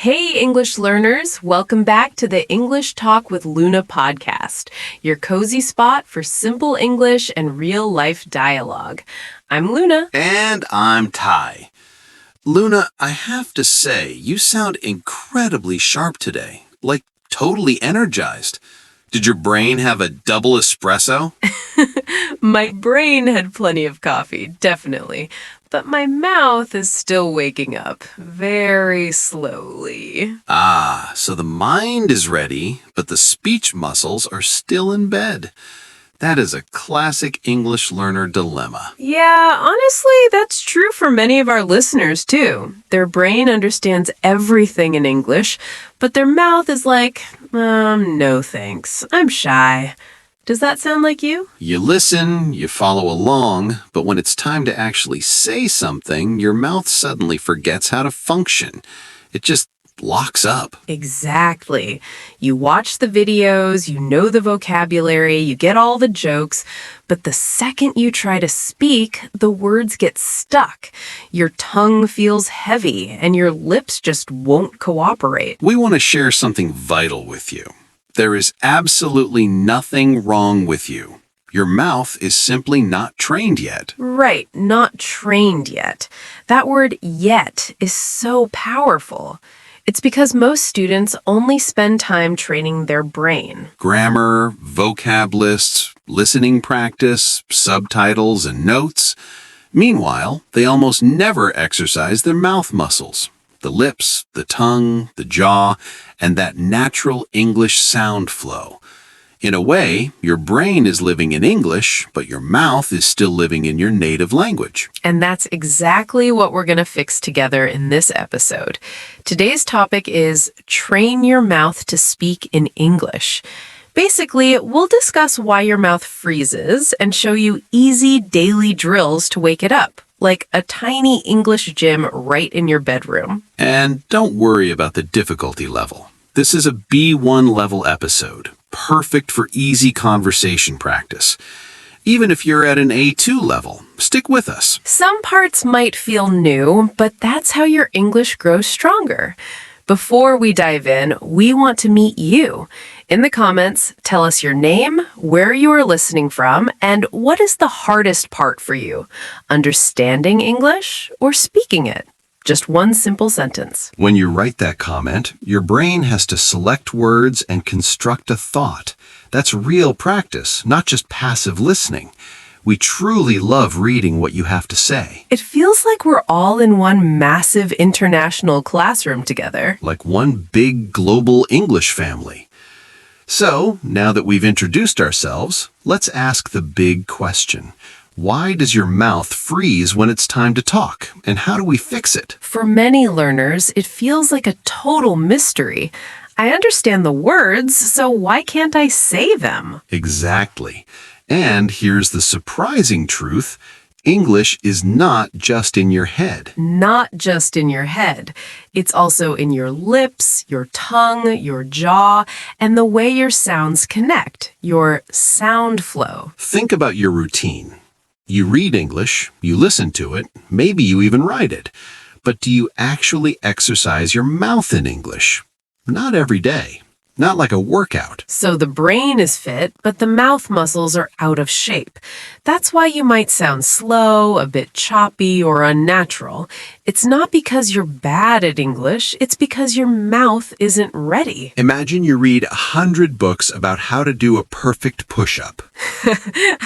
Hey, English learners, welcome back to the English Talk with Luna podcast, your cozy spot for simple English and real life dialogue. I'm Luna. And I'm Ty. Luna, I have to say, you sound incredibly sharp today, like totally energized. Did your brain have a double espresso? My brain had plenty of coffee, definitely, but my mouth is still waking up very slowly. Ah, so the mind is ready, but the speech muscles are still in bed. That is a classic English learner dilemma. Yeah, honestly, that's true for many of our listeners, too. Their brain understands everything in English, but their mouth is like, no thanks. I'm shy. Does that sound like you? You listen, you follow along, but when it's time to actually say something, your mouth suddenly forgets how to function. It just locks up. Exactly. You watch the videos, you know the vocabulary, you get all the jokes, but the second you try to speak, the words get stuck. Your tongue feels heavy, and your lips just won't cooperate. We want to share something vital with you. There is absolutely nothing wrong with you. Your mouth is simply not trained yet. Right, not trained yet. That word yet is so powerful. It's because most students only spend time training their brain. Grammar, vocab lists, listening practice, subtitles, and notes. Meanwhile, they almost never exercise their mouth muscles. The lips, the tongue, the jaw, and that natural English sound flow. In a way, your brain is living in English, but your mouth is still living in your native language. And that's exactly what we're going to fix together in this episode. Today's topic is train your mouth to speak in English. Basically, we'll discuss why your mouth freezes and show you easy daily drills to wake it up, like a tiny English gym right in your bedroom. And don't worry about the difficulty level. This is a B1 level episode, perfect for easy conversation practice. Even if you're at an A2 level, stick with us. Some parts might feel new, but that's how your English grows stronger. Before we dive in, we want to meet you. In the comments, tell us your name, where you are listening from, and what is the hardest part for you, understanding English or speaking it? Just one simple sentence. When you write that comment, your brain has to select words and construct a thought. That's real practice, not just passive listening. We truly love reading what you have to say. It feels like we're all in one massive international classroom together. Like one big global English family. So, now that we've introduced ourselves, let's ask the big question. Why does your mouth freeze when it's time to talk? And how do we fix it? For many learners, it feels like a total mystery. I understand the words, so why can't I say them? Exactly. And here's the surprising truth. English is not just in your head. Not just in your head. It's also in your lips, your tongue, your jaw, and the way your sounds connect, your sound flow. Think about your routine. You read English, you listen to it, maybe you even write it. But do you actually exercise your mouth in English? Not every day. Not like a workout. So the brain is fit, but the mouth muscles are out of shape. That's why you might sound slow, a bit choppy, or unnatural. It's not because you're bad at English, it's because your mouth isn't ready. Imagine you read 100 books about how to do a perfect push-up.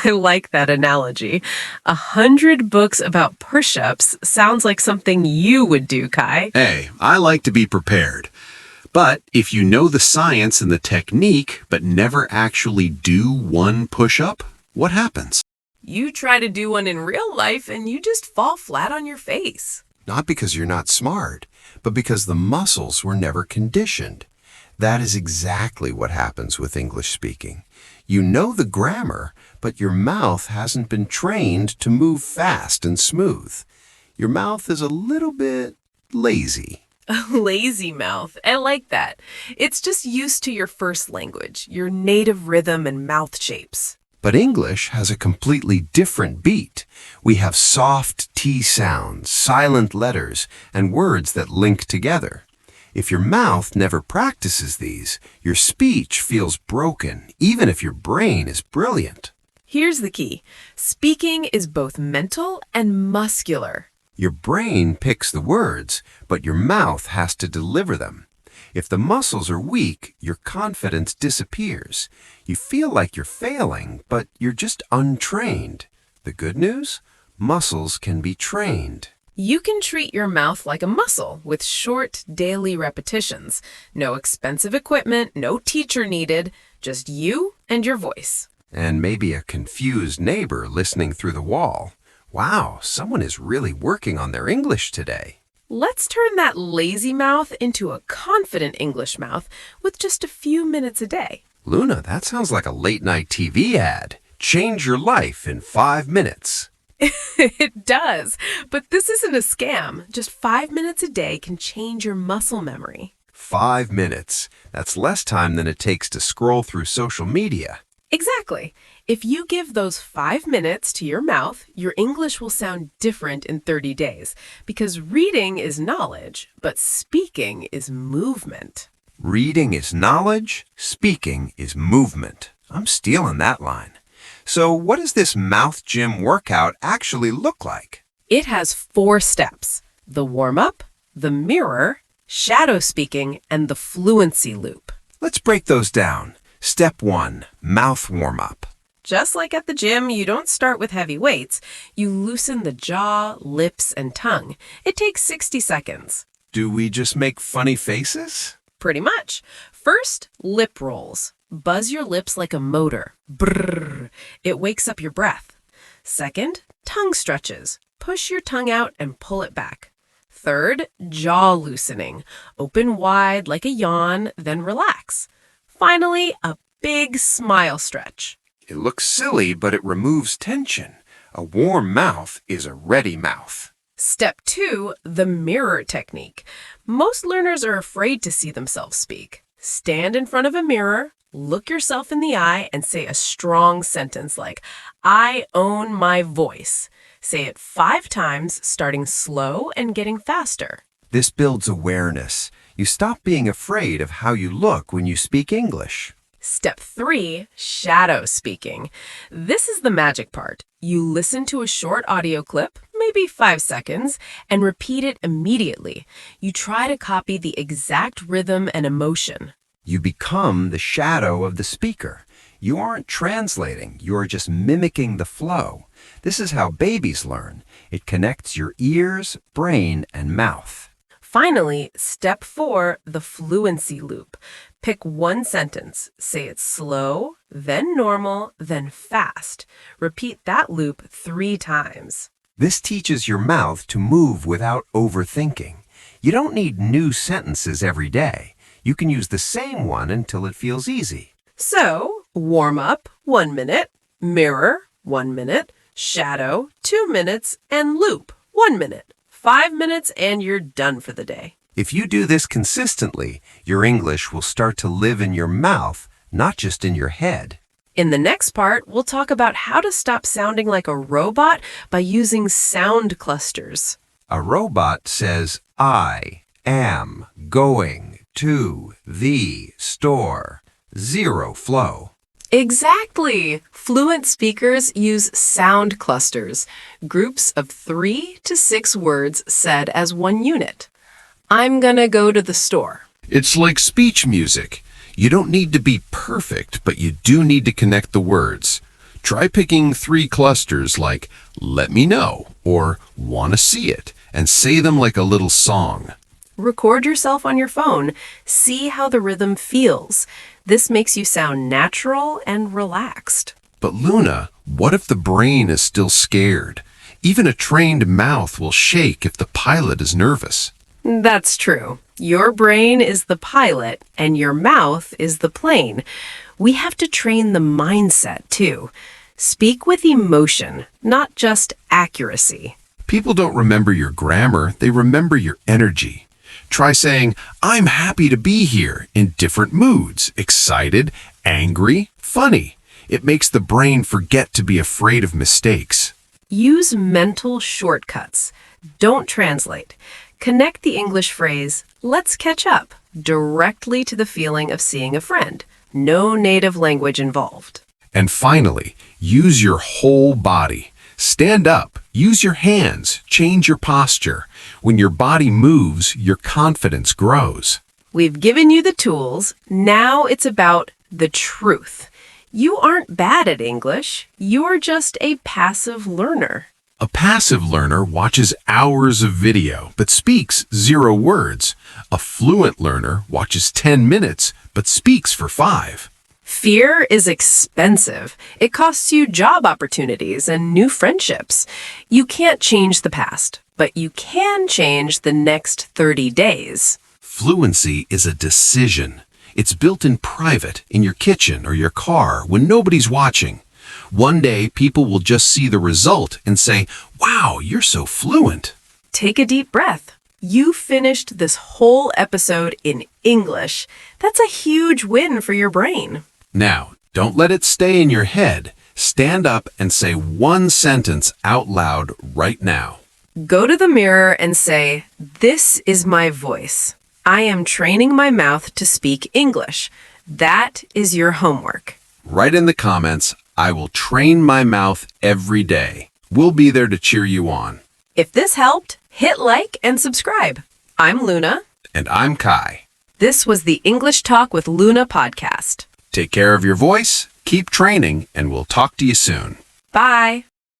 I like that analogy. 100 books about push-ups sounds like something you would do, Kai. Hey, I like to be prepared. But if you know the science and the technique, but never actually do one push-up, what happens? You try to do one in real life and you just fall flat on your face. Not because you're not smart, but because the muscles were never conditioned. That is exactly what happens with English speaking. You know the grammar, but your mouth hasn't been trained to move fast and smooth. Your mouth is a little bit lazy. A lazy mouth. I like that. It's just used to your first language, your native rhythm and mouth shapes. But English has a completely different beat. We have soft T sounds, silent letters, and words that link together. If your mouth never practices these, your speech feels broken, even if your brain is brilliant. Here's the key. Speaking is both mental and muscular. Your brain picks the words, but your mouth has to deliver them. If the muscles are weak, your confidence disappears. You feel like you're failing, but you're just untrained. The good news? Muscles can be trained. You can treat your mouth like a muscle with short, daily repetitions. No expensive equipment, no teacher needed, just you and your voice. And maybe a confused neighbor listening through the wall. Wow, someone is really working on their English today. Let's turn that lazy mouth into a confident English mouth with just a few minutes a day. Luna, that sounds like a late-night TV ad. Change your life in 5 minutes. It does, but this isn't a scam. Just 5 minutes a day can change your muscle memory. 5 minutes. That's less time than it takes to scroll through social media. Exactly. If you give those 5 minutes to your mouth, your English will sound different in 30 days because reading is knowledge, but speaking is movement. Reading is knowledge, speaking is movement. I'm stealing that line. So what does this mouth gym workout actually look like? It has 4 steps: the warm-up, the mirror, shadow speaking, and the fluency loop. Let's break those down. Step 1, mouth warm-up. Just like at the gym, you don't start with heavy weights. You loosen the jaw, lips, and tongue. It takes 60 seconds. Do we just make funny faces? Pretty much. First, lip rolls. Buzz your lips like a motor. Brrr. It wakes up your breath. Second, tongue stretches. Push your tongue out and pull it back. Third, jaw loosening. Open wide like a yawn, then relax. Finally, a big smile stretch. It looks silly, but it removes tension. A warm mouth is a ready mouth. Step 2, the mirror technique. Most learners are afraid to see themselves speak. Stand in front of a mirror, look yourself in the eye, and say a strong sentence like, "I own my voice." Say it 5 times, starting slow and getting faster. This builds awareness. You stop being afraid of how you look when you speak English. Step 3, shadow speaking. This is the magic part. You listen to a short audio clip, maybe 5 seconds, and repeat it immediately. You try to copy the exact rhythm and emotion. You become the shadow of the speaker. You aren't translating, you're just mimicking the flow. This is how babies learn. It connects your ears, brain, and mouth. Finally, step 4, the fluency loop. Pick one sentence, say it slow, then normal, then fast. Repeat that loop 3 times. This teaches your mouth to move without overthinking. You don't need new sentences every day. You can use the same one until it feels easy. So, warm up, 1 minute, mirror, 1 minute, shadow, 2 minutes, and loop, 1 minute. 5 minutes and you're done for the day. If you do this consistently, your English will start to live in your mouth, not just in your head. In the next part, we'll talk about how to stop sounding like a robot by using sound clusters. A robot says, "I am going to the store." 0 flow. Exactly! Fluent speakers use sound clusters, groups of 3 to 6 words said as one unit. I'm gonna go to the store. It's like speech music. You don't need to be perfect, but you do need to connect the words. Try picking 3 clusters like "let me know" or "wanna see it" and say them like a little song. Record yourself on your phone. See how the rhythm feels. This makes you sound natural and relaxed. But Luna, what if the brain is still scared? Even a trained mouth will shake if the pilot is nervous. That's true. Your brain is the pilot and your mouth is the plane. We have to train the mindset too. Speak with emotion, not just accuracy. People don't remember your grammar, they remember your energy. Try saying, "I'm happy to be here" in different moods: excited, angry, funny. It makes the brain forget to be afraid of mistakes. Use mental shortcuts. Don't translate. Connect the English phrase, let's catch up, directly to the feeling of seeing a friend. No native language involved. And finally, use your whole body. Stand up, use your hands, change your posture. When your body moves, your confidence grows. We've given you the tools. Now it's about the truth. You aren't bad at English. You're just a passive learner. A passive learner watches hours of video but speaks 0 words. A fluent learner watches 10 minutes but speaks for 5. Fear is expensive. It costs you job opportunities and new friendships. You can't change the past, but you can change the next 30 days. Fluency is a decision. It's built in private, in your kitchen or your car, when nobody's watching. One day, people will just see the result and say, "Wow, you're so fluent." Take a deep breath. You finished this whole episode in English. That's a huge win for your brain. Now, don't let it stay in your head. Stand up and say 1 sentence out loud right now. Go to the mirror and say, "This is my voice. I am training my mouth to speak English." That is your homework. Write in the comments, "I will train my mouth every day." We'll be there to cheer you on. If this helped, hit like and subscribe. I'm Luna. And I'm Kai. This was the English Talk with Luna podcast. Take care of your voice, keep training, and we'll talk to you soon. Bye.